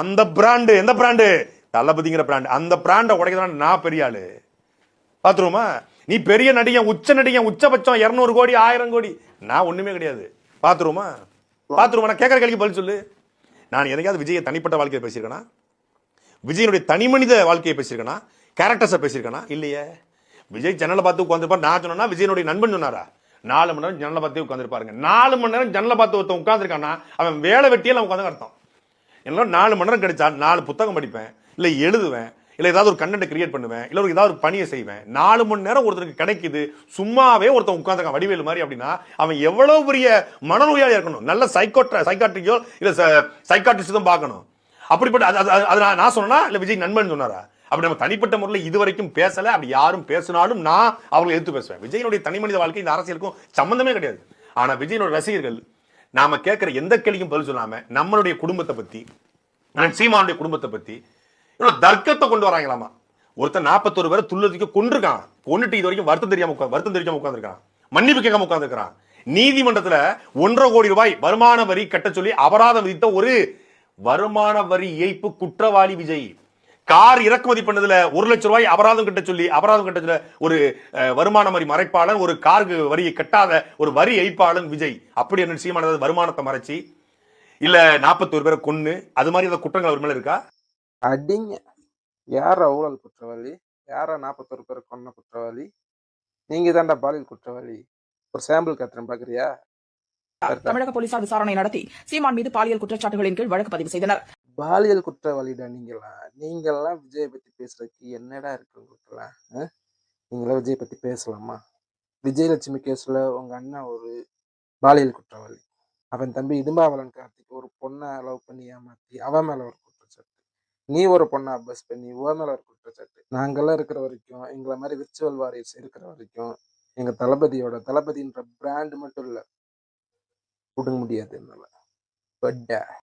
அந்த பிராண்டு எந்த brand? தளபதிங்கிற brand. அந்த பிராண்டை உடைக்கிறதா நான் பெரிய ஆளு. பாத்துருவோமா? நீ பெரிய நடிகன், உச்ச நடிகன், உச்சபட்சம் 200 கோடி 1000 கோடி, நான் ஒண்ணுமே கிடையாது. பாத்துருவோமா? பாத்துருவோமா? கேட்கற கேள்விக்கு பதில் சொல்லு. நான் எதையாவது விஜயை தனிப்பட்ட வாழ்க்கையை பேசியிருக்கேனா? விஜயனுடைய தனி மனித வாழ்க்கையை பேசியிருக்கேனா? கேரக்டர்ஸை பேசியிருக்கேனா? இல்லையே. விஜய் ஜன்னலை பார்த்து உட்காந்துருப்பார். நான் சொன்னா விஜயனுடைய நண்பன் சொன்னாரா? 4 மணி நேரம் ஜன்னலை பார்த்து உட்காந்துருப்பாருங்க. 4 மணி நேரம் ஜன்னலை பார்த்து ஒருத்தன் உட்காந்துருக்கானா அவன் வேலை வெட்டியில் உட்காந்து அர்த்தம். என்ன 4 மணி நேரம் கிடைச்சா 4 புத்தகம் படிப்பேன், இல்லை எழுதுவேன், இல்லை ஏதாவது ஒரு கண்டென்ட் கிரியேட் பண்ணுவேன், இல்லை ஏதாவது ஒரு பணியை செய்வேன். 4 மணி நேரம் ஒருத்தருக்கு கிடைக்குது சும்மாவே ஒருத்தன் உட்காந்துருக்கான் வடிவேலு மாதிரி அப்படின்னா அவன் எவ்வளவு பெரிய மனநோயாளியா இருக்கணும். நல்ல சைக்காட்ரிக்கோ இல்லை சைக்காட்ரிஸ்ட் தான் பார்க்கணும். அப்படிப்பட்ட நான் சொன்னா இல்லை விஜய் நண்பன் சொன்னாரா? அப்படி நம்ம தனிப்பட்ட முறையில் இதுவரைக்கும் பேசல. அப்படி யாரும் பேசினாலும் நான் அவங்களை எடுத்து பேசுவேன். விஜயனுடைய தனி மனித வாழ்க்கை இந்த அரசியலுக்கும் சம்பந்தமே கிடையாது. ஆனா விஜயனுடைய ரசிகர்கள் நாம கேட்கிற எந்த கேள்விக்கும் பதில் சொல்லாம நம்மளுடைய குடும்பத்தை பத்தி, சீமானுடைய குடும்பத்தை பத்தி தர்க்கத்தை கொண்டு வராங்களாமா. ஒருத்தர் 41 பேரை துள்ளதுக்கு கொண்டிருக்கான். கொண்டுட்டு இது வரைக்கும் வருத்தம் தெரியாம உட்கார்ந்துருக்கான். மன்னிப்பு கேட்காம உட்கார்ந்துருக்கான். நீதிமன்றத்துல 1.5 கோடி ரூபாய் வருமான வரி கட்ட சொல்லி அபராதம் விதித்த ஒரு வருமான வரி ஏய்ப்பு குற்றவாளி விஜய். கார் இறக்குமதி பண்ணதுல 1 லட்சம் ரூபாய் அபராதம் கட்ட ஒரு வருமான வரி மறைப்பாளன், ஒரு காருக்கு வரியை கட்டாத ஒரு வரி ஏய்ப்பாளன் விஜய். அப்படி என்ன சீமான வருமானத்தை மறைச்சி இல்ல 41 பேரை கொன்னு அது மாதிரி அந்த குற்றங்கள் அவர் மேல இருக்கா? அடிங்க. யாரா ஊழல் குற்றவாளி? யாரா 41 பேரை கொன்ன குற்றவாளி? நீங்க தான்டா பாலியல் குற்றவாளி. ஒரு சாம்பிள் காட்டுறேன் பாக்குறியா? தமிழக போலீசார் விசாரணை நடத்தி சீமான் மீது பாலியல் குற்றச்சாட்டுகளின் கீழ் வழக்கு பதிவு செய்தனர். பாலியல் குற்றவாளிடா நீங்கெல்லாம் விஜயை பத்தி பேசுறதுக்கு என்னடா இருக்கு உங்களுக்கெல்லாம்? நீங்களாம் விஜய் பத்தி பேசலாமா? விஜயலட்சுமி கேஸ்ல உங்க அண்ணன் ஒரு பாலியல் குற்றவாளி. அவன் தம்பி இடும்பாவளன் கார்த்திக் ஒரு பொண்ணை லவ் பண்ணி ஏமாத்தி அவன் மேல ஒரு குற்றச்சாட்டு. நீ ஒரு பொண்ணை அபஸ் பண்ணி உன் மேல ஒரு குற்றச்சாட்டு. நாங்கெல்லாம் இருக்கிற வரைக்கும், எங்களை மாதிரி விர்ச்சுவல் வாரியர்ஸ் இருக்கிற வரைக்கும் எங்க தளபதின்ற பிராண்ட் மட்டும் இல்ல புடுங்க முடியாது என்னால.